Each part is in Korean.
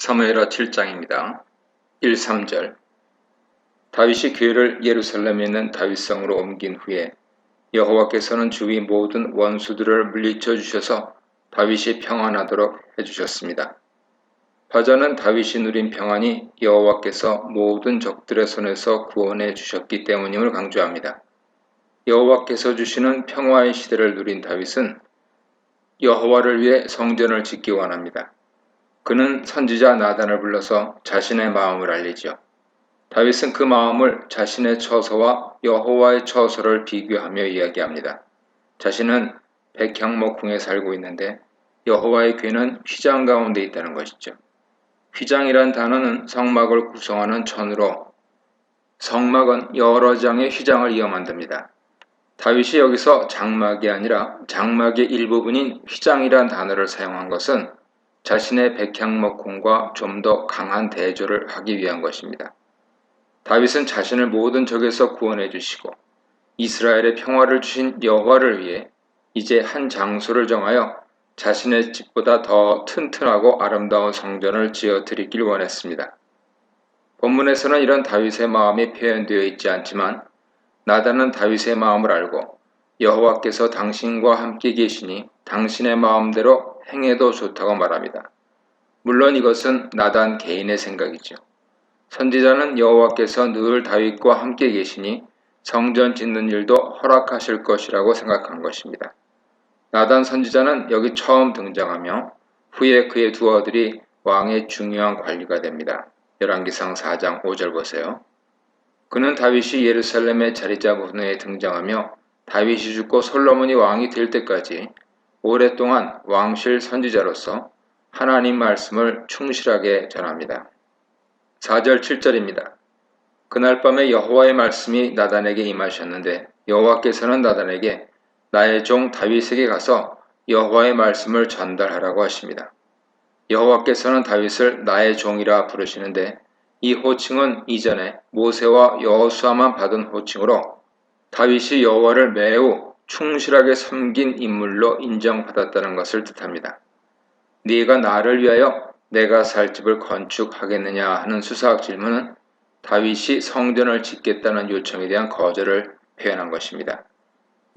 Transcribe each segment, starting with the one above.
사무엘하 7장입니다. 1, 3절. 다윗이 교회를 예루살렘에 있는 다윗성으로 옮긴 후에 여호와께서는 주위 모든 원수들을 물리쳐 주셔서 다윗이 평안하도록 해주셨습니다. 화자는 다윗이 누린 평안이 여호와께서 모든 적들의 손에서 구원해 주셨기 때문임을 강조합니다. 여호와께서 주시는 평화의 시대를 누린 다윗은 여호와를 위해 성전을 짓기 원합니다. 그는 선지자 나단을 불러서 자신의 마음을 알리죠. 다윗은 그 마음을 자신의 처소와 여호와의 처소를 비교하며 이야기합니다. 자신은 백향목궁에 살고 있는데 여호와의 궤는 휘장 가운데 있다는 것이죠. 휘장이란 단어는 성막을 구성하는 천으로 성막은 여러 장의 휘장을 이어 만듭니다. 다윗이 여기서 장막이 아니라 장막의 일부분인 휘장이란 단어를 사용한 것은 자신의 백향목궁과 좀 더 강한 대조를 하기 위한 것입니다. 다윗은 자신을 모든 적에서 구원해 주시고 이스라엘의 평화를 주신 여호와를 위해 이제 한 장소를 정하여 자신의 집보다 더 튼튼하고 아름다운 성전을 지어 드리길 원했습니다. 본문에서는 이런 다윗의 마음이 표현되어 있지 않지만 나단은 다윗의 마음을 알고 여호와께서 당신과 함께 계시니 당신의 마음대로 행해도 좋다고 말합니다. 물론 이것은 나단 개인의 생각이죠. 선지자는 여호와께서 늘 다윗과 함께 계시니 성전 짓는 일도 허락하실 것이라고 생각한 것입니다. 나단 선지자는 여기 처음 등장하며 후에 그의 두 아들이 왕의 중요한 관리가 됩니다. 열왕기상 4장 5절 보세요. 그는 다윗이 예루살렘에 자리 잡은 후에 등장하며 다윗이 죽고 솔로몬이 왕이 될 때까지 오랫동안 왕실 선지자로서 하나님 말씀을 충실하게 전합니다. 4절 7절입니다. 그날 밤에 여호와의 말씀이 나단에게 임하셨는데 여호와께서는 나단에게 나의 종 다윗에게 가서 여호와의 말씀을 전달하라고 하십니다. 여호와께서는 다윗을 나의 종이라 부르시는데 이 호칭은 이전에 모세와 여호수아만 받은 호칭으로 다윗이 여호와를 매우 충실하게 섬긴 인물로 인정받았다는 것을 뜻합니다. 네가 나를 위하여 내가 살 집을 건축하겠느냐 하는 수사학 질문은 다윗이 성전을 짓겠다는 요청에 대한 거절을 표현한 것입니다.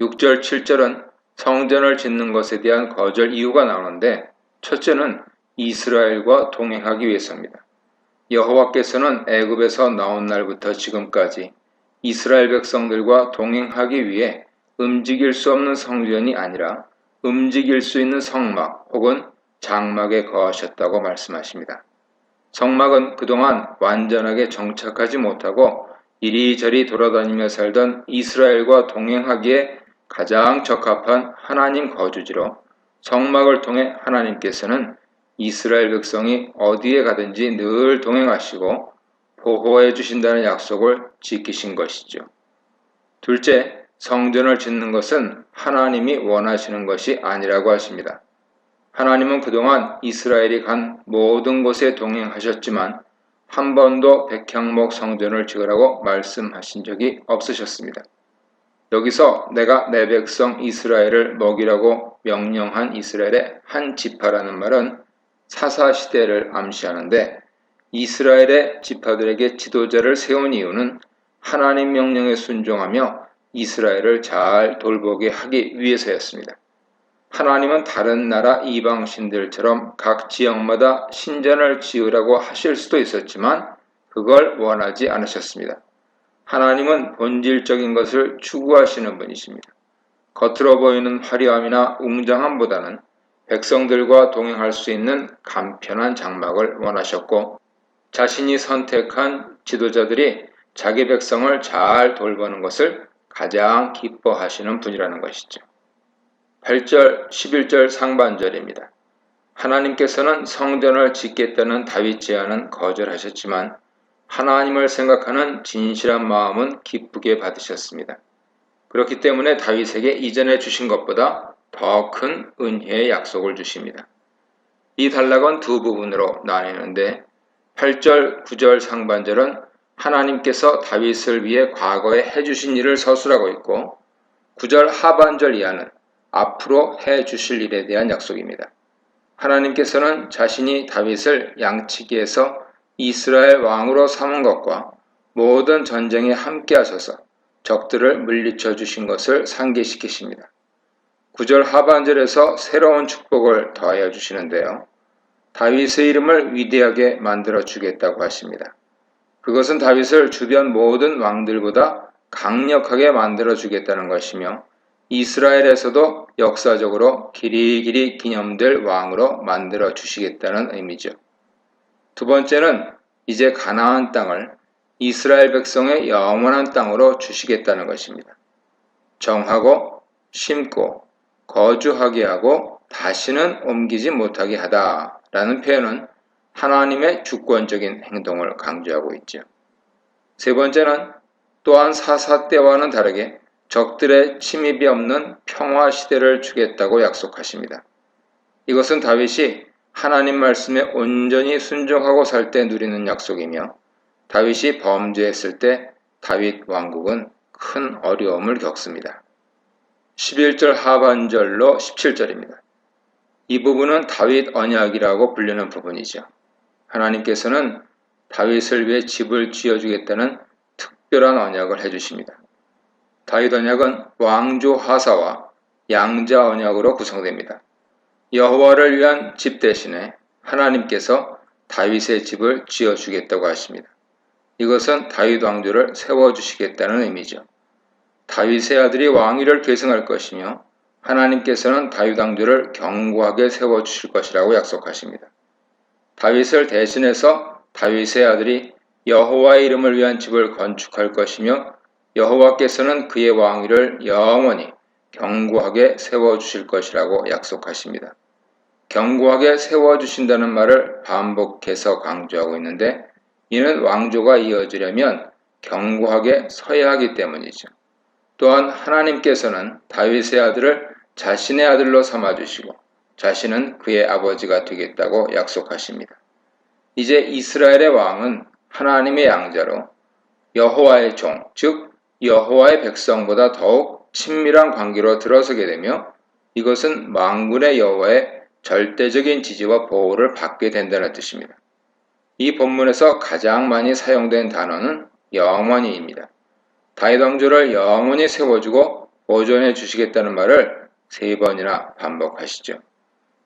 6절, 7절은 성전을 짓는 것에 대한 거절 이유가 나오는데 첫째는 이스라엘과 동행하기 위해서입니다. 여호와께서는 애굽에서 나온 날부터 지금까지 이스라엘 백성들과 동행하기 위해 움직일 수 없는 성전이 아니라 움직일 수 있는 성막 혹은 장막에 거하셨다고 말씀하십니다. 성막은 그동안 완전하게 정착하지 못하고 이리저리 돌아다니며 살던 이스라엘과 동행하기에 가장 적합한 하나님 거주지로 성막을 통해 하나님께서는 이스라엘 백성이 어디에 가든지 늘 동행하시고 보호해 주신다는 약속을 지키신 것이죠. 둘째, 성전을 짓는 것은 하나님이 원하시는 것이 아니라고 하십니다. 하나님은 그동안 이스라엘이 간 모든 곳에 동행하셨지만 한 번도 백향목 성전을 지으라고 말씀하신 적이 없으셨습니다. 여기서 내가 내 백성 이스라엘을 먹이라고 명령한 이스라엘의 한 지파라는 말은 사사시대를 암시하는데 이스라엘의 지파들에게 지도자를 세운 이유는 하나님 명령에 순종하며 이스라엘을 잘 돌보게 하기 위해서였습니다. 하나님은 다른 나라 이방신들처럼 각 지역마다 신전을 지으라고 하실 수도 있었지만 그걸 원하지 않으셨습니다. 하나님은 본질적인 것을 추구하시는 분이십니다. 겉으로 보이는 화려함이나 웅장함보다는 백성들과 동행할 수 있는 간편한 장막을 원하셨고 자신이 선택한 지도자들이 자기 백성을 잘 돌보는 것을 가장 기뻐하시는 분이라는 것이죠. 8절, 11절 상반절입니다. 하나님께서는 성전을 짓겠다는 다윗 제안은 거절하셨지만 하나님을 생각하는 진실한 마음은 기쁘게 받으셨습니다. 그렇기 때문에 다윗에게 이전에 주신 것보다 더 큰 은혜의 약속을 주십니다. 이 단락은 두 부분으로 나뉘는데 8절, 9절 상반절은 하나님께서 다윗을 위해 과거에 해주신 일을 서술하고 있고 9절 하반절 이하는 앞으로 해주실 일에 대한 약속입니다. 하나님께서는 자신이 다윗을 양치기에서 이스라엘 왕으로 삼은 것과 모든 전쟁에 함께 하셔서 적들을 물리쳐 주신 것을 상기시키십니다. 9절 하반절에서 새로운 축복을 더하여 주시는데요. 다윗의 이름을 위대하게 만들어 주겠다고 하십니다. 그것은 다윗을 주변 모든 왕들보다 강력하게 만들어 주겠다는 것이며 이스라엘에서도 역사적으로 길이길이 기념될 왕으로 만들어 주시겠다는 의미죠. 두 번째는 이제 가나안 땅을 이스라엘 백성의 영원한 땅으로 주시겠다는 것입니다. 정하고 심고 거주하게 하고 다시는 옮기지 못하게 하다라는 표현은 하나님의 주권적인 행동을 강조하고 있죠. 세 번째는 또한 사사 때와는 다르게 적들의 침입이 없는 평화 시대를 주겠다고 약속하십니다. 이것은 다윗이 하나님 말씀에 온전히 순종하고 살 때 누리는 약속이며 다윗이 범죄했을 때 다윗 왕국은 큰 어려움을 겪습니다. 11절 하반절로 17절입니다. 이 부분은 다윗 언약이라고 불리는 부분이죠. 하나님께서는 다윗을 위해 집을 지어주겠다는 특별한 언약을 해주십니다. 다윗 언약은 왕조 하사와 양자 언약으로 구성됩니다. 여호와를 위한 집 대신에 하나님께서 다윗의 집을 지어주겠다고 하십니다. 이것은 다윗 왕조를 세워주시겠다는 의미죠. 다윗의 아들이 왕위를 계승할 것이며 하나님께서는 다윗 왕조를 견고하게 세워주실 것이라고 약속하십니다. 다윗을 대신해서 다윗의 아들이 여호와의 이름을 위한 집을 건축할 것이며 여호와께서는 그의 왕위를 영원히 견고하게 세워주실 것이라고 약속하십니다. 견고하게 세워주신다는 말을 반복해서 강조하고 있는데 이는 왕조가 이어지려면 견고하게 서야 하기 때문이죠. 또한 하나님께서는 다윗의 아들을 자신의 아들로 삼아주시고 자신은 그의 아버지가 되겠다고 약속하십니다. 이제 이스라엘의 왕은 하나님의 양자로 여호와의 종, 즉 여호와의 백성보다 더욱 친밀한 관계로 들어서게 되며 이것은 만군의 여호와의 절대적인 지지와 보호를 받게 된다는 뜻입니다. 이 본문에서 가장 많이 사용된 단어는 영원히입니다. 다윗 왕조를 영원히 세워주고 보존해 주시겠다는 말을 3번이나 반복하시죠.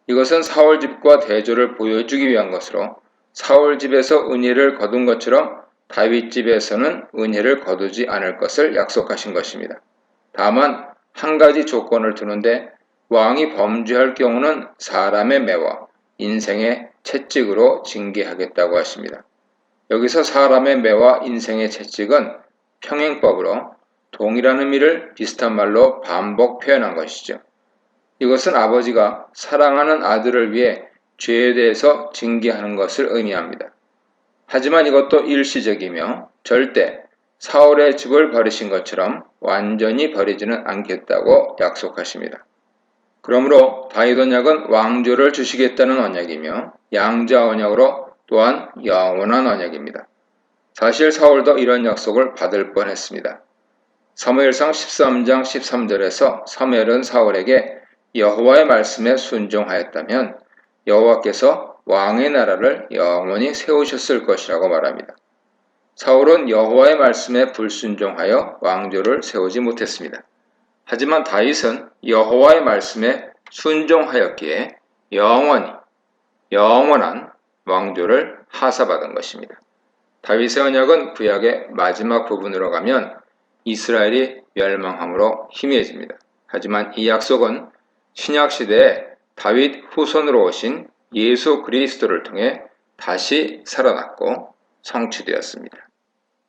이것은 사울 집과 대조를 보여주기 위한 것으로 사울 집에서 은혜를 거둔 것처럼 다윗 집에서는 은혜를 거두지 않을 것을 약속하신 것입니다. 다만 한 가지 조건을 두는데 왕이 범죄할 경우는 사람의 매와 인생의 채찍으로 징계하겠다고 하십니다. 여기서 사람의 매와 인생의 채찍은 평행법으로 동일한 의미를 비슷한 말로 반복 표현한 것이죠. 이것은 아버지가 사랑하는 아들을 위해 죄에 대해서 징계하는 것을 의미합니다. 하지만 이것도 일시적이며 절대 사울의 집을 버리신 것처럼 완전히 버리지는 않겠다고 약속하십니다. 그러므로 다윗 언약은 왕조를 주시겠다는 언약이며 양자 언약으로 또한 영원한 언약입니다. 사실 사울도 이런 약속을 받을 뻔했습니다. 사무엘상 13장 13절에서 사무엘은 사울에게 여호와의 말씀에 순종하였다면 여호와께서 왕의 나라를 영원히 세우셨을 것이라고 말합니다. 사울은 여호와의 말씀에 불순종하여 왕조를 세우지 못했습니다. 하지만 다윗은 여호와의 말씀에 순종하였기에 영원한 왕조를 하사받은 것입니다. 다윗의 언약은 구약의 마지막 부분으로 가면 이스라엘이 멸망함으로 희미해집니다. 하지만 이 약속은 신약 시대에 다윗 후손으로 오신 예수 그리스도를 통해 다시 살아났고 성취되었습니다.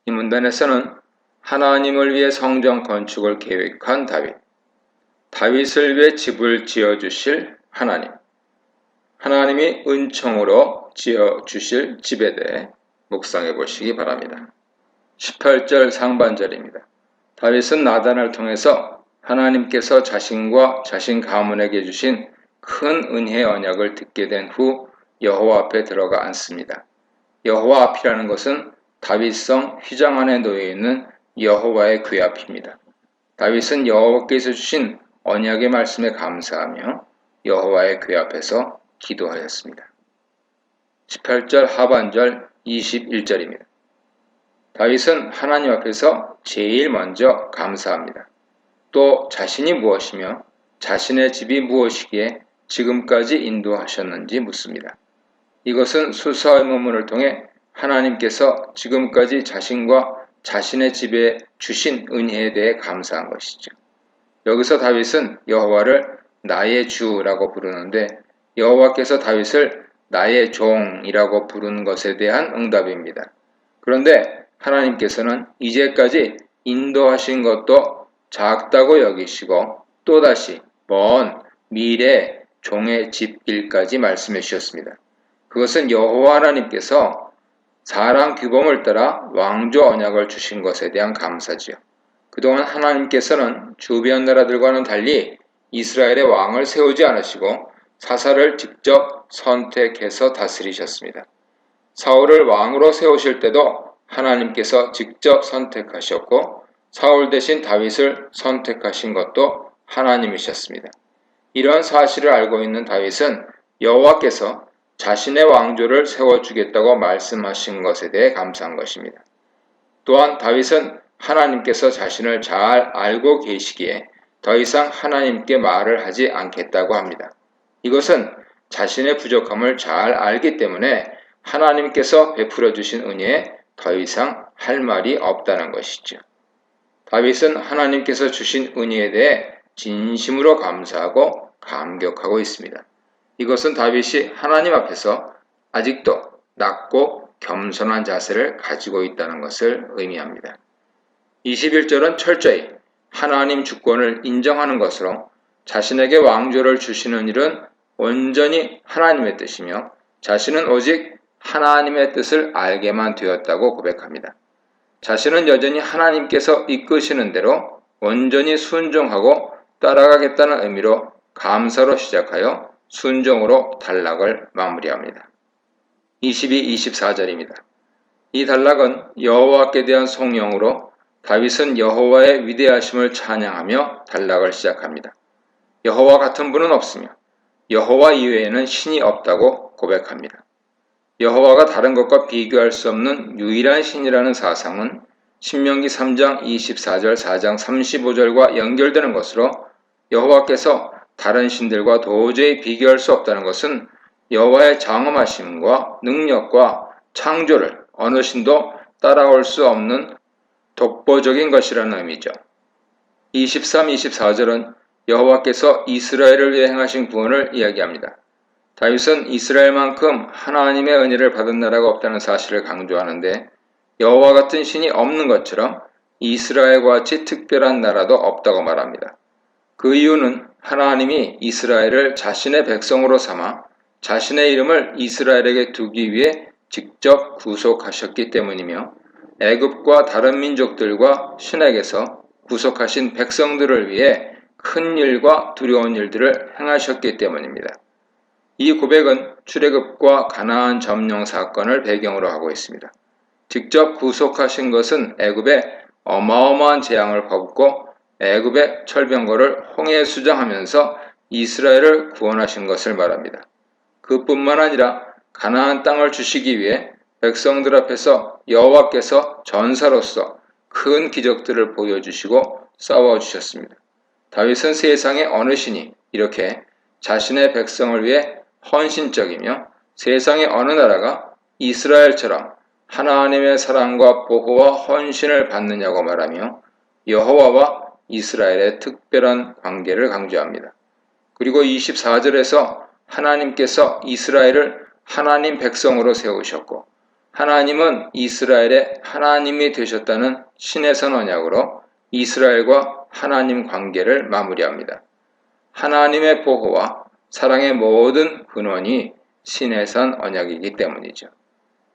이 문단에서는 하나님을 위해 성전 건축을 계획한 다윗을 위해 집을 지어주실 하나님이 은총으로 지어주실 집에 대해 묵상해 보시기 바랍니다. 18절 상반절입니다. 다윗은 나단을 통해서 하나님께서 자신과 자신 가문에게 주신 큰 은혜의 언약을 듣게 된 후 여호와 앞에 들어가 앉습니다. 여호와 앞이라는 것은 다윗성 휘장 안에 놓여 있는 여호와의 궤 앞입니다. 다윗은 여호와께서 주신 언약의 말씀에 감사하며 여호와의 궤 앞에서 기도하였습니다. 18절 하반절 21절입니다. 다윗은 하나님 앞에서 제일 먼저 감사합니다. 또 자신이 무엇이며 자신의 집이 무엇이기에 지금까지 인도하셨는지 묻습니다. 이것은 수사의문문을 통해 하나님께서 지금까지 자신과 자신의 집에 주신 은혜에 대해 감사한 것이죠. 여기서 다윗은 여호와를 나의 주라고 부르는데 여호와께서 다윗을 나의 종이라고 부른 것에 대한 응답입니다. 그런데 하나님께서는 이제까지 인도하신 것도 작다고 여기시고 또다시 먼 미래 종의 집길까지 말씀해 주셨습니다. 그것은 여호와 하나님께서 사랑 규범을 따라 왕조 언약을 주신 것에 대한 감사지요. 그동안 하나님께서는 주변 나라들과는 달리 이스라엘의 왕을 세우지 않으시고 사사를 직접 선택해서 다스리셨습니다. 사울을 왕으로 세우실 때도 하나님께서 직접 선택하셨고 사울 대신 다윗을 선택하신 것도 하나님이셨습니다. 이런 사실을 알고 있는 다윗은 여호와께서 자신의 왕조를 세워주겠다고 말씀하신 것에 대해 감사한 것입니다. 또한 다윗은 하나님께서 자신을 잘 알고 계시기에 더 이상 하나님께 말을 하지 않겠다고 합니다. 이것은 자신의 부족함을 잘 알기 때문에 하나님께서 베풀어 주신 은혜에 더 이상 할 말이 없다는 것이죠. 다윗은 하나님께서 주신 은혜에 대해 진심으로 감사하고 감격하고 있습니다. 이것은 다윗이 하나님 앞에서 아직도 낮고 겸손한 자세를 가지고 있다는 것을 의미합니다. 21절은 철저히 하나님 주권을 인정하는 것으로 자신에게 왕조를 주시는 일은 온전히 하나님의 뜻이며 자신은 오직 하나님의 뜻을 알게만 되었다고 고백합니다. 자신은 여전히 하나님께서 이끄시는 대로 온전히 순종하고 따라가겠다는 의미로 감사로 시작하여 순종으로 단락을 마무리합니다. 22, 24절입니다. 이 단락은 여호와께 대한 송영으로 다윗은 여호와의 위대하심을 찬양하며 단락을 시작합니다. 여호와 같은 분은 없으며 여호와 이외에는 신이 없다고 고백합니다. 여호와가 다른 것과 비교할 수 없는 유일한 신이라는 사상은 신명기 3장 24절, 4장 35절과 연결되는 것으로 여호와께서 다른 신들과 도저히 비교할 수 없다는 것은 여호와의 장엄하심과 능력과 창조를 어느 신도 따라올 수 없는 독보적인 것이라는 의미죠. 23, 24절은 여호와께서 이스라엘을 위해 행하신 구원을 이야기합니다. 다윗은 이스라엘만큼 하나님의 은혜를 받은 나라가 없다는 사실을 강조하는데 여호와 같은 신이 없는 것처럼 이스라엘과 같이 특별한 나라도 없다고 말합니다. 그 이유는 하나님이 이스라엘을 자신의 백성으로 삼아 자신의 이름을 이스라엘에게 두기 위해 직접 구속하셨기 때문이며 애굽과 다른 민족들과 신에게서 구속하신 백성들을 위해 큰 일과 두려운 일들을 행하셨기 때문입니다. 이 고백은 출애굽과 가나안 점령 사건을 배경으로 하고 있습니다. 직접 구속하신 것은 애굽에 어마어마한 재앙을 퍼붓고 애굽의 철병거를 홍해에 수장하면서 이스라엘을 구원하신 것을 말합니다. 그뿐만 아니라 가나안 땅을 주시기 위해 백성들 앞에서 여호와께서 전사로서 큰 기적들을 보여주시고 싸워주셨습니다. 다윗은 세상의 어느 신이 이렇게 자신의 백성을 위해 헌신적이며 세상의 어느 나라가 이스라엘처럼 하나님의 사랑과 보호와 헌신을 받느냐고 말하며 여호와와 이스라엘의 특별한 관계를 강조합니다. 그리고 24절에서 하나님께서 이스라엘을 하나님 백성으로 세우셨고 하나님은 이스라엘의 하나님이 되셨다는 신의 언약으로 이스라엘과 하나님 관계를 마무리합니다. 하나님의 보호와 사랑의 모든 근원이 신의 선 언약이기 때문이죠.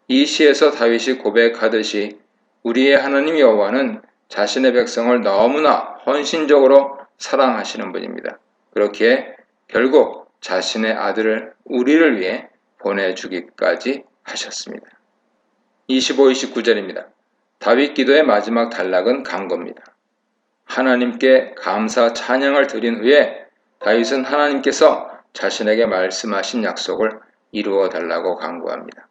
이 시에서 다윗이 고백하듯이 우리의 하나님 여호와는 자신의 백성을 너무나 헌신적으로 사랑하시는 분입니다. 그렇기에 결국 자신의 아들을 우리를 위해 보내주기까지 하셨습니다. 25, 29절입니다. 다윗 기도의 마지막 단락은 간구입니다. 하나님께 감사 찬양을 드린 후에 다윗은 하나님께서 자신에게 말씀하신 약속을 이루어 달라고 간구합니다.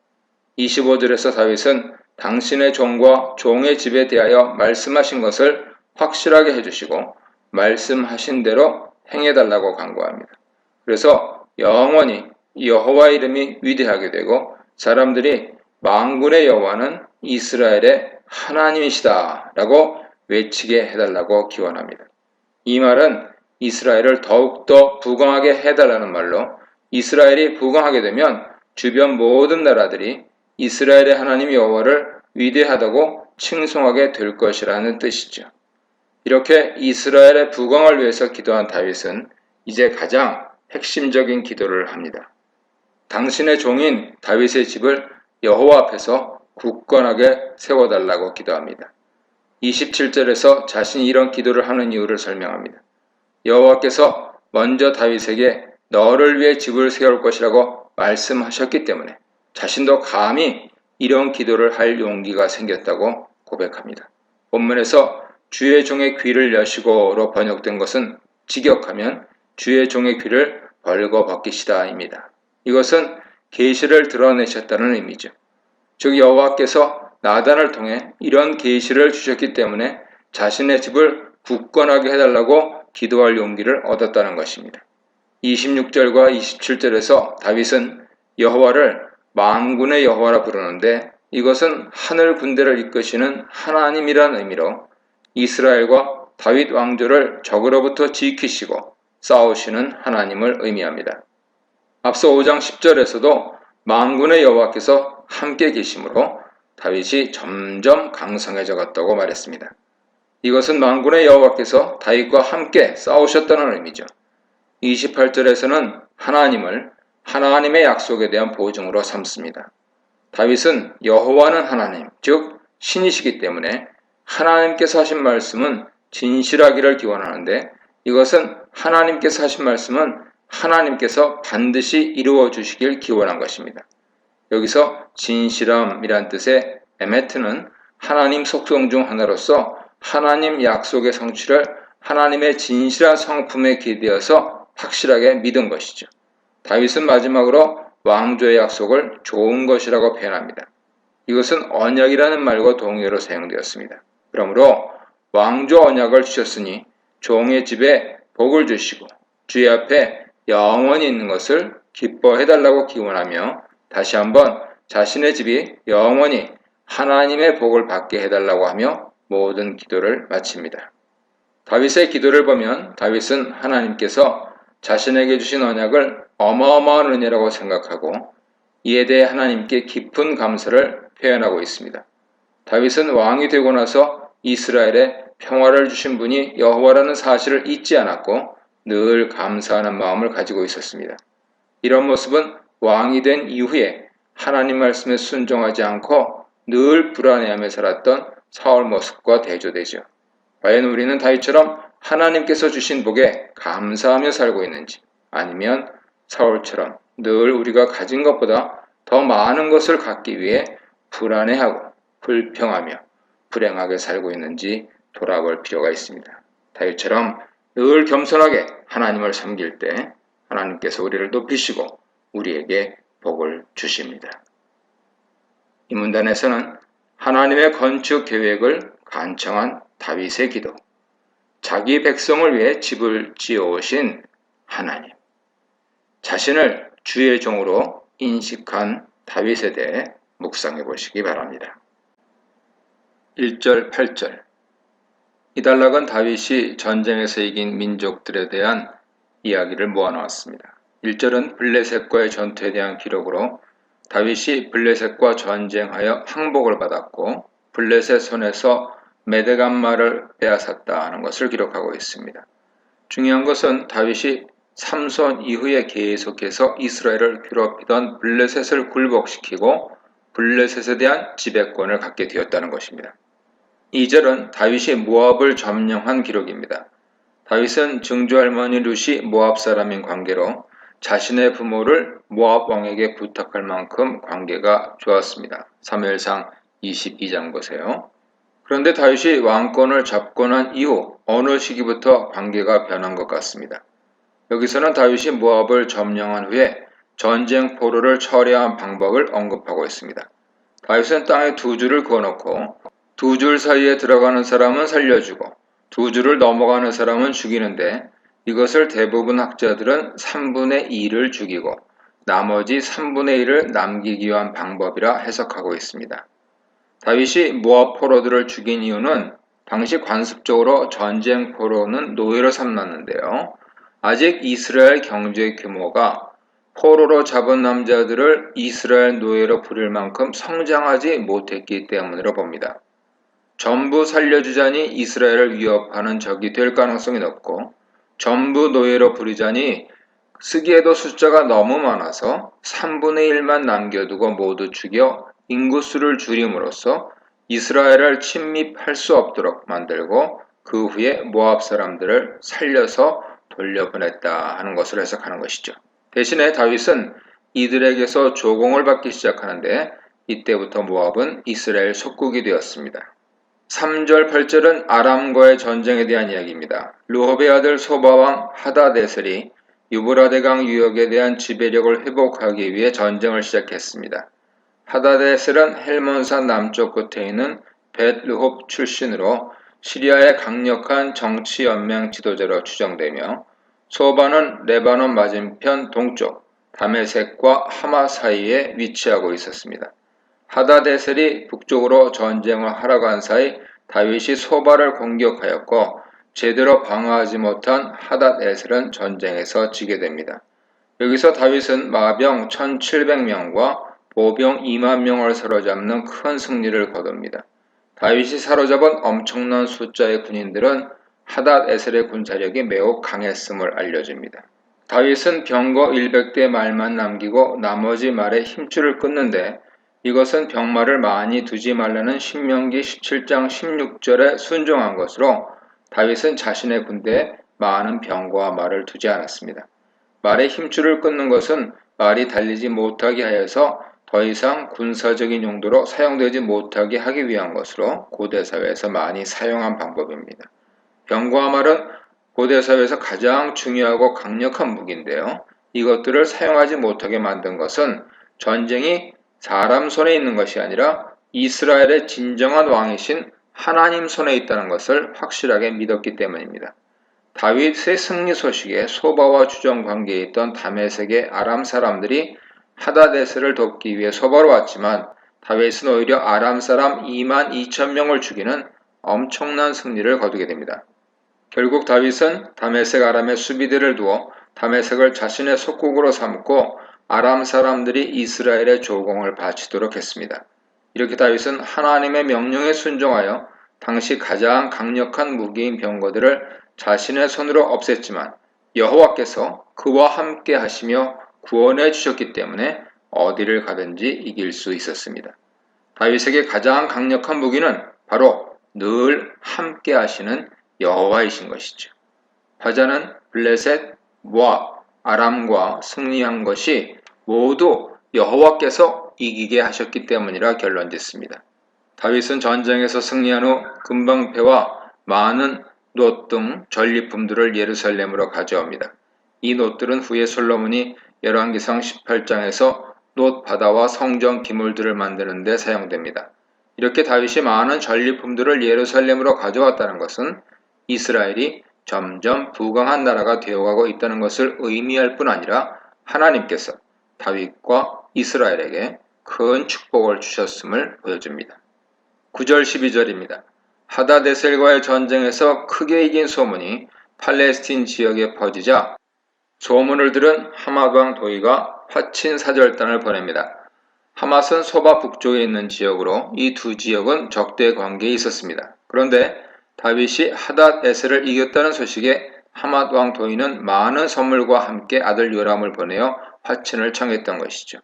25절에서 다윗은 당신의 종과 종의 집에 대하여 말씀하신 것을 확실하게 해주시고 말씀하신 대로 행해달라고 간구합니다. 그래서 영원히 여호와 이름이 위대하게 되고 사람들이 만군의 여호와는 이스라엘의 하나님이시다 라고 외치게 해달라고 기원합니다. 이 말은 이스라엘을 더욱더 부강하게 해달라는 말로 이스라엘이 부강하게 되면 주변 모든 나라들이 이스라엘의 하나님 여호와를 위대하다고 칭송하게 될 것이라는 뜻이죠. 이렇게 이스라엘의 부강을 위해서 기도한 다윗은 이제 가장 핵심적인 기도를 합니다. 당신의 종인 다윗의 집을 여호와 앞에서 굳건하게 세워달라고 기도합니다. 27절에서 자신이 이런 기도를 하는 이유를 설명합니다. 여호와께서 먼저 다윗에게 너를 위해 집을 세울 것이라고 말씀하셨기 때문에 자신도 감히 이런 기도를 할 용기가 생겼다고 고백합니다. 본문에서 주의 종의 귀를 여시고로 번역된 것은 직역하면 주의 종의 귀를 벌거벗기시다입니다. 이것은 계시를 드러내셨다는 의미죠. 즉 여호와께서 나단을 통해 이런 계시를 주셨기 때문에 자신의 집을 굳건하게 해달라고 기도할 용기를 얻었다는 것입니다. 26절과 27절에서 다윗은 여호와를 만군의 여호와라 부르는데 이것은 하늘 군대를 이끄시는 하나님이란 의미로 이스라엘과 다윗 왕조를 적으로부터 지키시고 싸우시는 하나님을 의미합니다. 앞서 5장 10절에서도 만군의 여호와께서 함께 계심으로 다윗이 점점 강성해져 갔다고 말했습니다. 이것은 만군의 여호와께서 다윗과 함께 싸우셨다는 의미죠. 28절에서는 하나님을 하나님의 약속에 대한 보증으로 삼습니다. 다윗은 여호와는 하나님, 즉 신이시기 때문에 하나님께서 하신 말씀은 진실하기를 기원하는데 이것은 하나님께서 하신 말씀은 하나님께서 반드시 이루어 주시길 기원한 것입니다. 여기서 진실함이란 뜻의 에메트는 하나님 속성 중 하나로서 하나님 약속의 성취를 하나님의 진실한 성품에 기대어서 확실하게 믿은 것이죠. 다윗은 마지막으로 왕조의 약속을 좋은 것이라고 표현합니다. 이것은 언약이라는 말과 동의어로 사용되었습니다. 그러므로 왕조 언약을 주셨으니 종의 집에 복을 주시고 주의 앞에 영원히 있는 것을 기뻐해달라고 기원하며 다시 한번 자신의 집이 영원히 하나님의 복을 받게 해달라고 하며 모든 기도를 마칩니다. 다윗의 기도를 보면 다윗은 하나님께서 자신에게 주신 언약을 어마어마한 은혜라고 생각하고 이에 대해 하나님께 깊은 감사를 표현하고 있습니다. 다윗은 왕이 되고 나서 이스라엘에 평화를 주신 분이 여호와라는 사실을 잊지 않았고 늘 감사하는 마음을 가지고 있었습니다. 이런 모습은 왕이 된 이후에 하나님 말씀에 순종하지 않고 늘 불안해하며 살았던 사울 모습과 대조되죠. 과연 우리는 다윗처럼 하나님께서 주신 복에 감사하며 살고 있는지 아니면 사울처럼 늘 우리가 가진 것보다 더 많은 것을 갖기 위해 불안해하고 불평하며 불행하게 살고 있는지 돌아볼 필요가 있습니다. 다윗처럼 늘 겸손하게 하나님을 섬길 때 하나님께서 우리를 높이시고 우리에게 복을 주십니다. 이 문단에서는 하나님의 건축 계획을 간청한 다윗의 기도, 자기 백성을 위해 집을 지어오신 하나님, 자신을 주의 종으로 인식한 다윗에 대해 묵상해 보시기 바랍니다. 1절, 8절 이 단락은 다윗이 전쟁에서 이긴 민족들에 대한 이야기를 모아놓았습니다. 1절은 블레셋과의 전투에 대한 기록으로 다윗이 블레셋과 전쟁하여 항복을 받았고 블레셋 손에서 메대간말을 빼앗았다는 것을 기록하고 있습니다. 중요한 것은 다윗이 삼손 이후에 계속해서 이스라엘을 괴롭히던 블레셋을 굴복시키고 블레셋에 대한 지배권을 갖게 되었다는 것입니다. 2절은 다윗이 모압을 점령한 기록입니다. 다윗은 증조할머니 룻이 모압 사람인 관계로 자신의 부모를 모압 왕에게 부탁할 만큼 관계가 좋았습니다. 사무엘상 22장 보세요. 그런데 다윗이 왕권을 잡고 난 이후 어느 시기부터 관계가 변한 것 같습니다. 여기서는 다윗이 모압을 점령한 후에 전쟁 포로를 처리한 방법을 언급하고 있습니다. 다윗은 땅에 두 줄을 그어놓고 두 줄 사이에 들어가는 사람은 살려주고 두 줄을 넘어가는 사람은 죽이는데, 이것을 대부분 학자들은 3분의 2를 죽이고 나머지 3분의 1을 남기기 위한 방법이라 해석하고 있습니다. 다윗이 모압 포로들을 죽인 이유는 당시 관습적으로 전쟁 포로는 노예로 삼았는데요. 아직 이스라엘 경제 규모가 포로로 잡은 남자들을 이스라엘 노예로 부릴 만큼 성장하지 못했기 때문으로 봅니다. 전부 살려주자니 이스라엘을 위협하는 적이 될 가능성이 높고, 전부 노예로 부리자니 쓰기에도 숫자가 너무 많아서 3분의 1만 남겨두고 모두 죽여 인구수를 줄임으로써 이스라엘을 침입할 수 없도록 만들고 그 후에 모압 사람들을 살려서 돌려보냈다 하는 것을 해석하는 것이죠. 대신에 다윗은 이들에게서 조공을 받기 시작하는데, 이때부터 모압은 이스라엘 속국이 되었습니다. 3절 8절은 아람과의 전쟁에 대한 이야기입니다. 르홉의 아들 소바왕 하다데셀이 유브라데강 유역에 대한 지배력을 회복하기 위해 전쟁을 시작했습니다. 하다데셀은 헬몬산 남쪽 끝에 있는 벳르홉 출신으로 시리아의 강력한 정치연맹 지도자로 추정되며, 소바는 레바논 맞은편 동쪽 다메섹과 하마 사이에 위치하고 있었습니다. 하다데셀이 북쪽으로 전쟁을 하러 간 사이 다윗이 소바를 공격하였고, 제대로 방어하지 못한 하닷에셀은 전쟁에서 지게 됩니다. 여기서 다윗은 마병 1700명과 보병 2만 명을 사로잡는 큰 승리를 거둡니다. 다윗이 사로잡은 엄청난 숫자의 군인들은 하닷에셀의 군사력이 매우 강했음을 알려줍니다. 다윗은 병거 100대 말만 남기고 나머지 말에 힘줄을 끊는데, 이것은 병마를 많이 두지 말라는 신명기 17장 16절에 순종한 것으로 다윗은 자신의 군대에 많은 병거와 말을 두지 않았습니다. 말의 힘줄을 끊는 것은 말이 달리지 못하게 하여서 더 이상 군사적인 용도로 사용되지 못하게 하기 위한 것으로 고대사회에서 많이 사용한 방법입니다. 병거와 말은 고대사회에서 가장 중요하고 강력한 무기인데요. 이것들을 사용하지 못하게 만든 것은 전쟁이 사람 손에 있는 것이 아니라 이스라엘의 진정한 왕이신 하나님 손에 있다는 것을 확실하게 믿었기 때문입니다. 다윗의 승리 소식에 소바와 주정 관계에 있던 다메섹의 아람 사람들이 하다데셀을 돕기 위해 소바로 왔지만, 다윗은 오히려 아람 사람 2만 2천 명을 죽이는 엄청난 승리를 거두게 됩니다. 결국 다윗은 다메섹 아람의 수비대를 두어 다메섹을 자신의 속국으로 삼고 아람 사람들이 이스라엘의 조공을 바치도록 했습니다. 이렇게 다윗은 하나님의 명령에 순종하여 당시 가장 강력한 무기인 병거들을 자신의 손으로 없앴지만, 여호와께서 그와 함께 하시며 구원해 주셨기 때문에 어디를 가든지 이길 수 있었습니다. 다윗에게 가장 강력한 무기는 바로 늘 함께 하시는 여호와이신 것이죠. 화자는 블레셋, 모압, 아람과 승리한 것이 모두 여호와께서 이기게 하셨기 때문이라 결론짓습니다. 다윗은 전쟁에서 승리한 후 금방패와 많은 놋 등 전리품들을 예루살렘으로 가져옵니다. 이 놋들은 후에 솔로몬이 열왕기상 18장에서 놋 바다와 성전 기물들을 만드는 데 사용됩니다. 이렇게 다윗이 많은 전리품들을 예루살렘으로 가져왔다는 것은 이스라엘이 점점 부강한 나라가 되어가고 있다는 것을 의미할 뿐 아니라 하나님께서 다윗과 이스라엘에게 큰 축복을 주셨음을 보여줍니다. 9절 12절입니다. 하다데셀과의 전쟁에서 크게 이긴 소문이 팔레스틴 지역에 퍼지자 소문을 들은 하맛왕 도이가 화친 사절단을 보냅니다. 하맛은 소바 북쪽에 있는 지역으로 이 두 지역은 적대 관계에 있었습니다. 그런데 다윗이 하닷에셀을 이겼다는 소식에 하맛왕 도이는 많은 선물과 함께 아들 요람을 보내어 화친을 청했던 것이죠.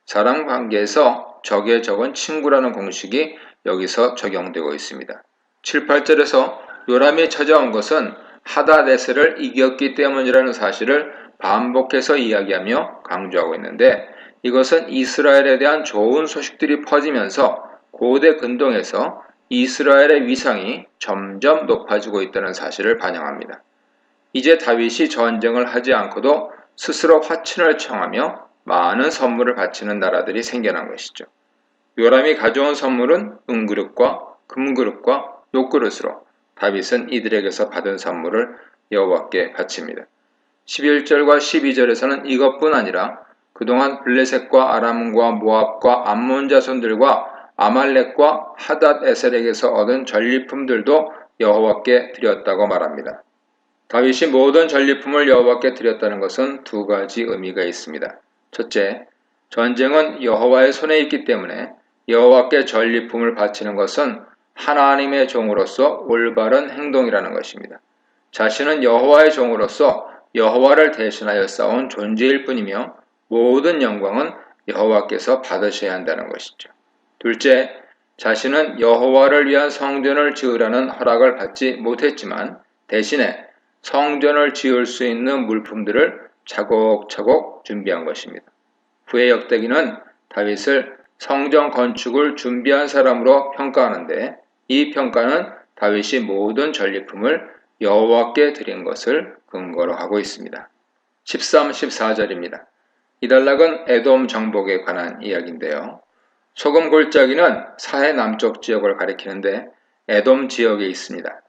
사람 관계에서 적의 적은 친구라는 공식이 여기서 적용되고 있습니다. 7, 8절에서 요람이 찾아온 것은 하닷에셀을 이겼기 때문이라는 사실을 반복해서 이야기하며 강조하고 있는데, 이것은 이스라엘에 대한 좋은 소식들이 퍼지면서 고대 근동에서 이스라엘의 위상이 점점 높아지고 있다는 사실을 반영합니다. 이제 다윗이 전쟁을 하지 않고도 스스로 화친을 청하며 많은 선물을 바치는 나라들이 생겨난 것이죠. 요람이 가져온 선물은 은그릇과 금그릇과 녹그릇으로 다윗은 이들에게서 받은 선물을 여호와께 바칩니다. 11절과 12절에서는 이것뿐 아니라 그동안 블레셋과 아람과 모압과 암몬 자손들과 아말렉과 하닷 에셀에게서 얻은 전리품들도 여호와께 드렸다고 말합니다. 다윗이 모든 전리품을 여호와께 드렸다는 것은 두 가지 의미가 있습니다. 첫째, 전쟁은 여호와의 손에 있기 때문에 여호와께 전리품을 바치는 것은 하나님의 종으로서 올바른 행동이라는 것입니다. 자신은 여호와의 종으로서 여호와를 대신하여 싸운 존재일 뿐이며 모든 영광은 여호와께서 받으셔야 한다는 것이죠. 둘째, 자신은 여호와를 위한 성전을 지으라는 허락을 받지 못했지만 대신에 성전을 지을 수 있는 물품들을 차곡차곡 준비한 것입니다. 후에 역대기는 다윗을 성전 건축을 준비한 사람으로 평가하는데 이 평가는 다윗이 모든 전리품을 여호와께 드린 것을 근거로 하고 있습니다. 13, 14절입니다. 이 단락은 에돔 정복에 관한 이야기인데요. 소금 골짜기는 사해 남쪽 지역을 가리키는데 에돔 지역에 있습니다.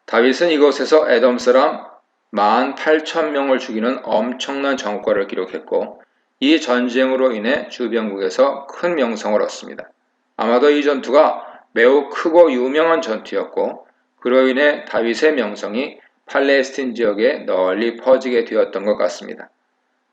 다윗은 이곳에서 에돔 사람 18,000명을 죽이는 엄청난 전과를 기록했고 이 전쟁으로 인해 주변국에서 큰 명성을 얻습니다. 아마도 이 전투가 매우 크고 유명한 전투였고 그로 인해 다윗의 명성이 팔레스틴 지역에 널리 퍼지게 되었던 것 같습니다.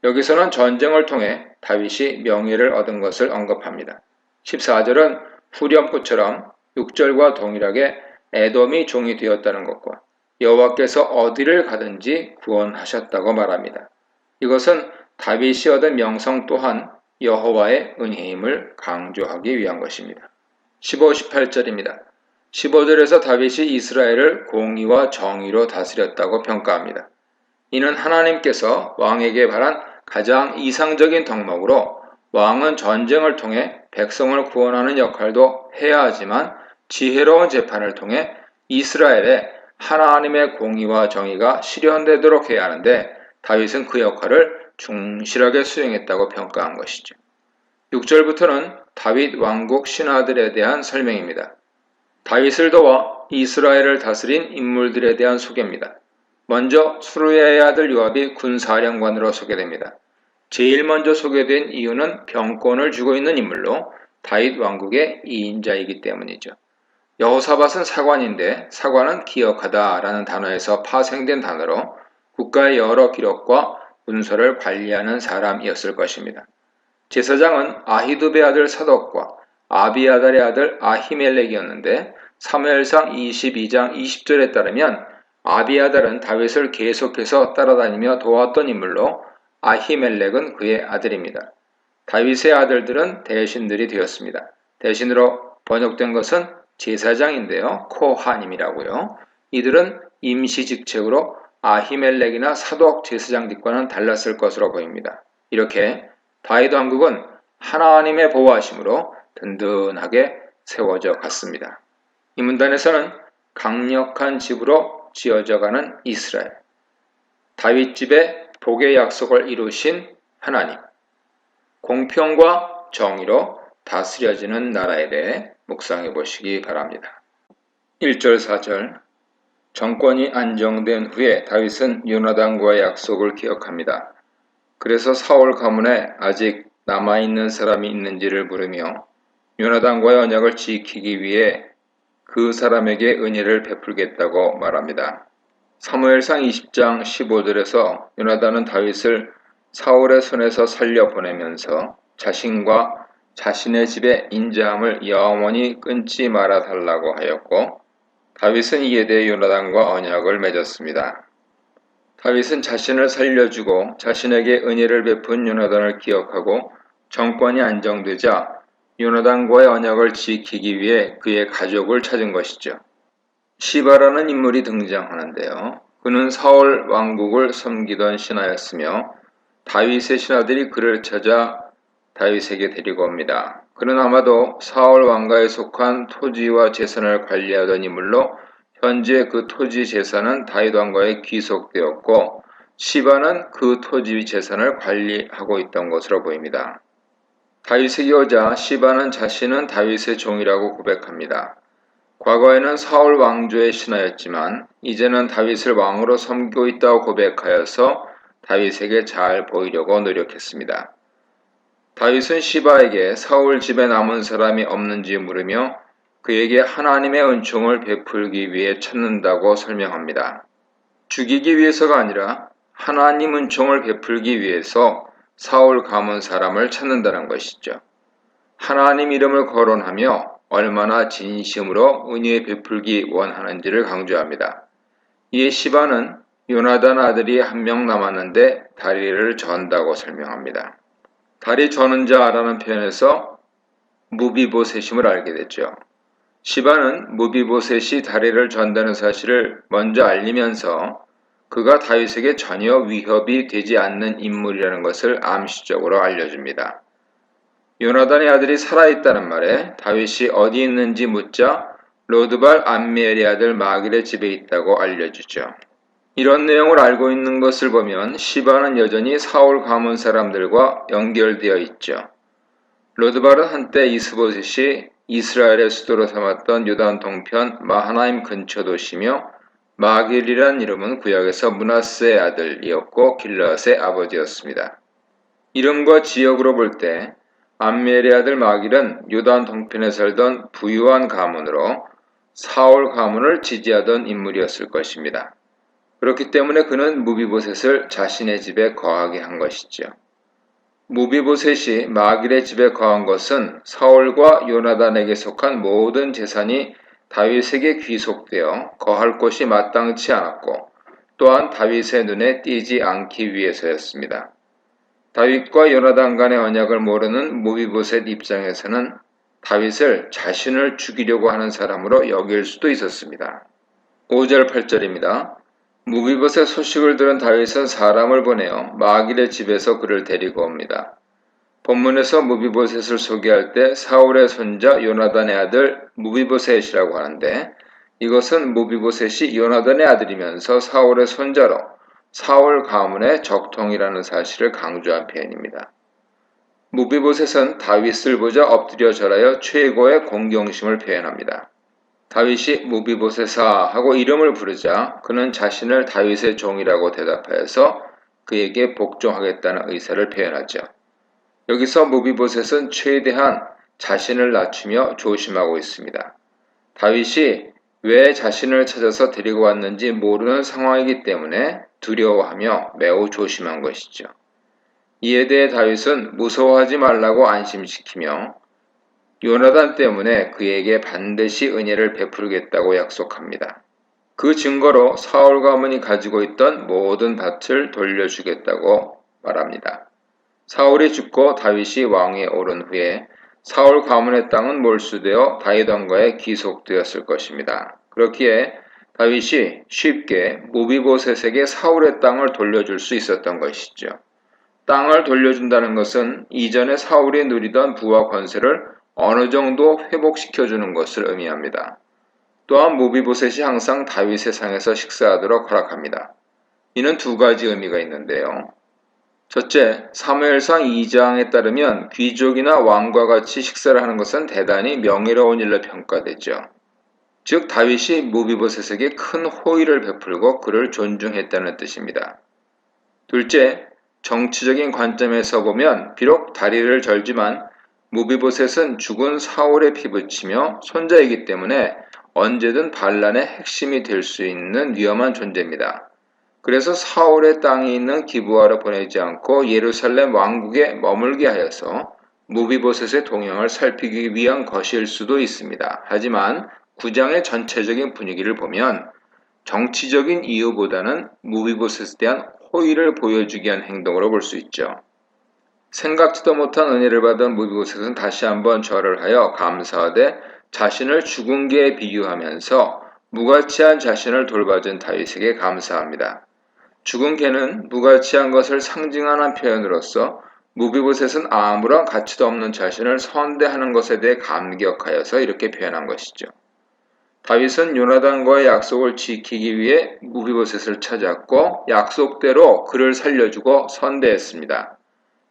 여기서는 전쟁을 통해 다윗이 명예를 얻은 것을 언급합니다. 14절은 후렴구처럼 6절과 동일하게 에돔이 종이 되었다는 것과 여호와께서 어디를 가든지 구원하셨다고 말합니다. 이것은 다윗이 얻은 명성 또한 여호와의 은혜임을 강조하기 위한 것입니다. 15, 18절입니다. 15절에서 다윗이 이스라엘을 공의와 정의로 다스렸다고 평가합니다. 이는 하나님께서 왕에게 바란 가장 이상적인 덕목으로 왕은 전쟁을 통해 백성을 구원하는 역할도 해야 하지만 지혜로운 재판을 통해 이스라엘의 하나님의 공의와 정의가 실현되도록 해야 하는데 다윗은 그 역할을 충실하게 수행했다고 평가한 것이죠. 6절부터는 다윗 왕국 신하들에 대한 설명입니다. 다윗을 도와 이스라엘을 다스린 인물들에 대한 소개입니다. 먼저 수르야의 아들 요압이 군사령관으로 소개됩니다. 제일 먼저 소개된 이유는 병권을 쥐고 있는 인물로 다윗 왕국의 2인자이기 때문이죠. 여호사밧은 사관인데 사관은 기억하다 라는 단어에서 파생된 단어로 국가의 여러 기록과 문서를 관리하는 사람이었을 것입니다. 제사장은 아히두베 아들 사독과 아비아달의 아들 아히멜렉이었는데 사무엘상 22장 20절에 따르면 아비아달은 다윗을 계속해서 따라다니며 도왔던 인물로 아히멜렉은 그의 아들입니다. 다윗의 아들들은 대신들이 되었습니다. 대신으로 번역된 것은 제사장인데요. 코하님이라고요. 이들은 임시직책으로 아히멜렉이나 사독 제사장직과는 달랐을 것으로 보입니다. 이렇게 다윗 왕국은 하나님의 보호하심으로 든든하게 세워져 갔습니다. 이 문단에서는 강력한 집으로 지어져가는 이스라엘, 다윗 집의 복의 약속을 이루신 하나님, 공평과 정의로 다스려지는 나라에 대해 묵상해 보시기 바랍니다. 1절 4절 정권이 안정된 후에 다윗은 요나단과의 약속을 기억합니다. 그래서 사울 가문에 아직 남아있는 사람이 있는지를 물으며 요나단과의 언약을 지키기 위해 그 사람에게 은혜를 베풀겠다고 말합니다. 사무엘상 20장 15절에서 요나단은 다윗을 사울의 손에서 살려보내면서 자신과 자신의 집의 인자함을 영원히 끊지 말아 달라고 하였고 다윗은 이에 대해 요나단과 언약을 맺었습니다. 다윗은 자신을 살려주고 자신에게 은혜를 베푼 요나단을 기억하고 정권이 안정되자 요나단과의 언약을 지키기 위해 그의 가족을 찾은 것이죠. 시바라는 인물이 등장하는데요. 그는 사울 왕국을 섬기던 신하였으며 다윗의 신하들이 그를 찾아 다윗에게 데리고 옵니다. 그는 아마도 사울 왕가에 속한 토지와 재산을 관리하던 인물로 현재 그 토지 재산은 다윗 왕가에 귀속되었고 시바는 그 토지 재산을 관리하고 있던 것으로 보입니다. 다윗의 여자 시바는 자신은 다윗의 종이라고 고백합니다. 과거에는 사울 왕조의 신하였지만 이제는 다윗을 왕으로 섬기고 있다고 고백하여서 다윗에게 잘 보이려고 노력했습니다. 다윗은 시바에게 사울 집에 남은 사람이 없는지 물으며 그에게 하나님의 은총을 베풀기 위해 찾는다고 설명합니다. 죽이기 위해서가 아니라 하나님 은총을 베풀기 위해서 사울 가문 사람을 찾는다는 것이죠. 하나님 이름을 거론하며 얼마나 진심으로 은혜 베풀기 원하는지를 강조합니다. 이에 시바는 요나단 아들이 한 명 남았는데 다리를 전다고 설명합니다. 다리 저는 자라는 표현에서 무비보셋임을 알게 됐죠. 시바는 무비보셋이 다리를 전다는 사실을 먼저 알리면서 그가 다윗에게 전혀 위협이 되지 않는 인물이라는 것을 암시적으로 알려줍니다. 요나단의 아들이 살아있다는 말에 다윗이 어디 있는지 묻자 로드발 암미엘의 아들 마길의 집에 있다고 알려주죠. 이런 내용을 알고 있는 것을 보면 시바는 여전히 사울 가문 사람들과 연결되어 있죠. 로드발은 한때 이스보셋이 이스라엘의 수도로 삼았던 요단 동편 마하나임 근처 도시며 마길이란 이름은 구약에서 므낫세의 아들이었고 길르앗의 아버지였습니다. 이름과 지역으로 볼 때 암미엘의 아들 마길은 요단 동편에 살던 부유한 가문으로 사울 가문을 지지하던 인물이었을 것입니다. 그렇기 때문에 그는 무비보셋을 자신의 집에 거하게 한 것이죠. 무비보셋이 마길의 집에 거한 것은 사울과 요나단에게 속한 모든 재산이 다윗에게 귀속되어 거할 곳이 마땅치 않았고 또한 다윗의 눈에 띄지 않기 위해서였습니다. 다윗과 요나단 간의 언약을 모르는 무비보셋 입장에서는 다윗을 자신을 죽이려고 하는 사람으로 여길 수도 있었습니다. 5절 8절입니다. 무비보셋 소식을 들은 다윗은 사람을 보내어 마길의 집에서 그를 데리고 옵니다. 본문에서 무비보셋을 소개할 때 사울의 손자 요나단의 아들 무비보셋이라고 하는데 이것은 무비보셋이 요나단의 아들이면서 사울의 손자로 사울 가문의 적통이라는 사실을 강조한 표현입니다. 무비보셋은 다윗을 보자 엎드려 절하여 최고의 공경심을 표현합니다. 다윗이 무비보셋아 하고 이름을 부르자 그는 자신을 다윗의 종이라고 대답하여서 그에게 복종하겠다는 의사를 표현하죠. 여기서 무비보셋은 최대한 자신을 낮추며 조심하고 있습니다. 다윗이 왜 자신을 찾아서 데리고 왔는지 모르는 상황이기 때문에 두려워하며 매우 조심한 것이죠. 이에 대해 다윗은 무서워하지 말라고 안심시키며 요나단 때문에 그에게 반드시 은혜를 베풀겠다고 약속합니다. 그 증거로 사울 가문이 가지고 있던 모든 밭을 돌려주겠다고 말합니다. 사울이 죽고 다윗이 왕위에 오른 후에 사울 가문의 땅은 몰수되어 다윗 왕가에 귀속되었을 것입니다. 그렇기에 다윗이 쉽게 무비보셋에게 사울의 땅을 돌려줄 수 있었던 것이죠. 땅을 돌려준다는 것은 이전에 사울이 누리던 부와 권세를 어느 정도 회복시켜주는 것을 의미합니다. 또한 무비보셋이 항상 다윗의 상에서 식사하도록 허락합니다. 이는 두 가지 의미가 있는데요. 첫째, 사무엘상 2장에 따르면 귀족이나 왕과 같이 식사를 하는 것은 대단히 명예로운 일로 평가되죠. 즉 다윗이 무비보셋에게 큰 호의를 베풀고 그를 존중했다는 뜻입니다. 둘째, 정치적인 관점에서 보면 비록 다리를 절지만 무비보셋은 죽은 사울에 피붙이며 손자이기 때문에 언제든 반란의 핵심이 될 수 있는 위험한 존재입니다. 그래서 사울의 땅이 있는 기브아로 보내지 않고 예루살렘 왕국에 머물게 하여서 무비보셋의 동향을 살피기 위한 것일 수도 있습니다. 하지만 9장의 전체적인 분위기를 보면 정치적인 이유보다는 무비보셋에 대한 호의를 보여주기 위한 행동으로 볼 수 있죠. 생각지도 못한 은혜를 받은 무비보셋은 다시 한번 절을 하여 감사하되 자신을 죽은 개에 비유하면서 무가치한 자신을 돌봐준 다윗에게 감사합니다. 죽은 개는 무가치한 것을 상징하는 표현으로서 무비보셋은 아무런 가치도 없는 자신을 선대하는 것에 대해 감격하여서 이렇게 표현한 것이죠. 다윗은 요나단과의 약속을 지키기 위해 무비보셋을 찾았고 약속대로 그를 살려주고 선대했습니다.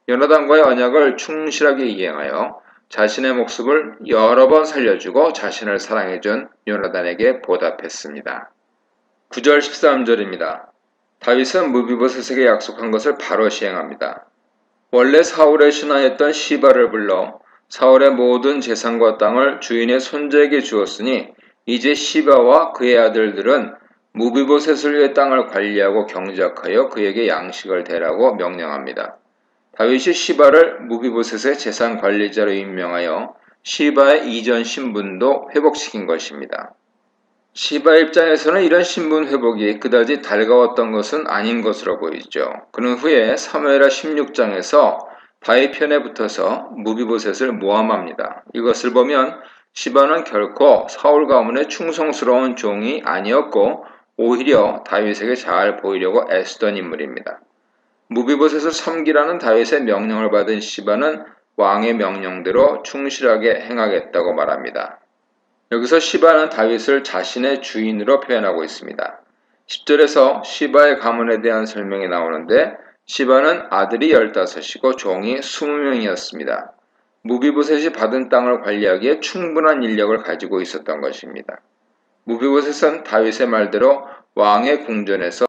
요나단과의 언약을 충실하게 이행하여 자신의 목숨을 여러 번 살려주고 자신을 사랑해준 요나단에게 보답했습니다. 9절 13절입니다. 다윗은 무비보셋에게 약속한 것을 바로 시행합니다. 원래 사울의 신하였던 시바를 불러 사울의 모든 재산과 땅을 주인의 손자에게 주었으니 이제 시바와 그의 아들들은 무비보셋을 위해 땅을 관리하고 경작하여 그에게 양식을 대라고 명령합니다. 다윗이 시바를 무비보셋의 재산 관리자로 임명하여 시바의 이전 신분도 회복시킨 것입니다. 시바 입장에서는 이런 신분 회복이 그다지 달가웠던 것은 아닌 것으로 보이죠. 그는 후에 사무엘하 16장에서 다윗 편에 붙어서 무비보셋을 모함합니다. 이것을 보면 시바는 결코 사울 가문의 충성스러운 종이 아니었고 오히려 다윗에게 잘 보이려고 애쓰던 인물입니다. 무비보셋을 섬기라는 다윗의 명령을 받은 시바는 왕의 명령대로 충실하게 행하겠다고 말합니다. 여기서 시바는 다윗을 자신의 주인으로 표현하고 있습니다. 10절에서 시바의 가문에 대한 설명이 나오는데 시바는 아들이 15이고 종이 20명이었습니다. 무비보셋이 받은 땅을 관리하기에 충분한 인력을 가지고 있었던 것입니다. 무비보셋은 다윗의 말대로 왕의 궁전에서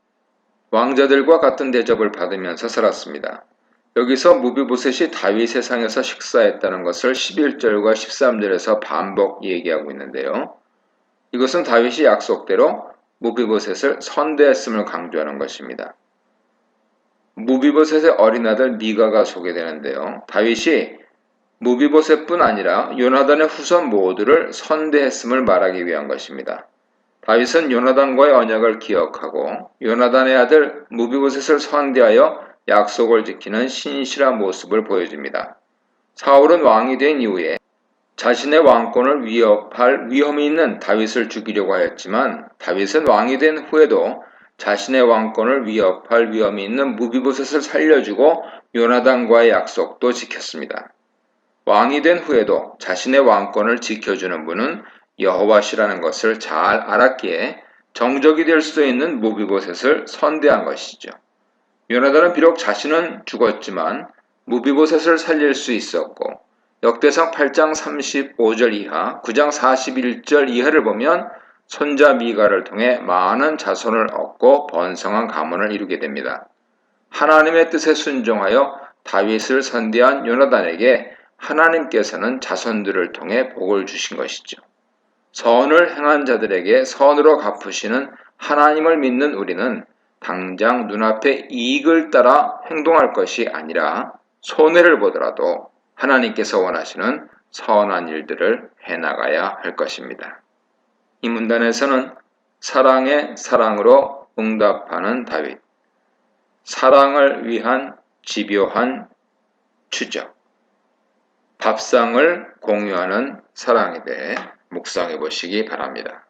왕자들과 같은 대접을 받으면서 살았습니다. 여기서 무비보셋이 다윗의 상에서 식사했다는 것을 11절과 13절에서 반복 얘기하고 있는데요. 이것은 다윗이 약속대로 무비보셋을 선대했음을 강조하는 것입니다. 무비보셋의 어린 아들 미가가 소개되는데요. 다윗이 무비보셋뿐 아니라 요나단의 후손 모두를 선대했음을 말하기 위한 것입니다. 다윗은 요나단과의 언약을 기억하고 요나단의 아들 무비보셋을 선대하여 약속을 지키는 신실한 모습을 보여줍니다. 사울은 왕이 된 이후에 자신의 왕권을 위협할 위험이 있는 다윗을 죽이려고 하였지만 다윗은 왕이 된 후에도 자신의 왕권을 위협할 위험이 있는 무비보셋을 살려주고 요나단과의 약속도 지켰습니다. 왕이 된 후에도 자신의 왕권을 지켜주는 분은 여호와시라는 것을 잘 알았기에 정적이 될 수 있는 무비보셋을 선대한 것이죠. 요나단은 비록 자신은 죽었지만 무비보셋을 살릴 수 있었고 역대상 8장 35절 이하, 9장 41절 이하를 보면 손자 미가를 통해 많은 자손을 얻고 번성한 가문을 이루게 됩니다. 하나님의 뜻에 순종하여 다윗을 선대한 요나단에게 하나님께서는 자손들을 통해 복을 주신 것이죠. 선을 행한 자들에게 선으로 갚으시는 하나님을 믿는 우리는 당장 눈앞의 이익을 따라 행동할 것이 아니라 손해를 보더라도 하나님께서 원하시는 선한 일들을 해나가야 할 것입니다. 이 문단에서는 사랑의 사랑으로 응답하는 다윗, 사랑을 위한 집요한 추적, 밥상을 공유하는 사랑에 대해 묵상해 보시기 바랍니다.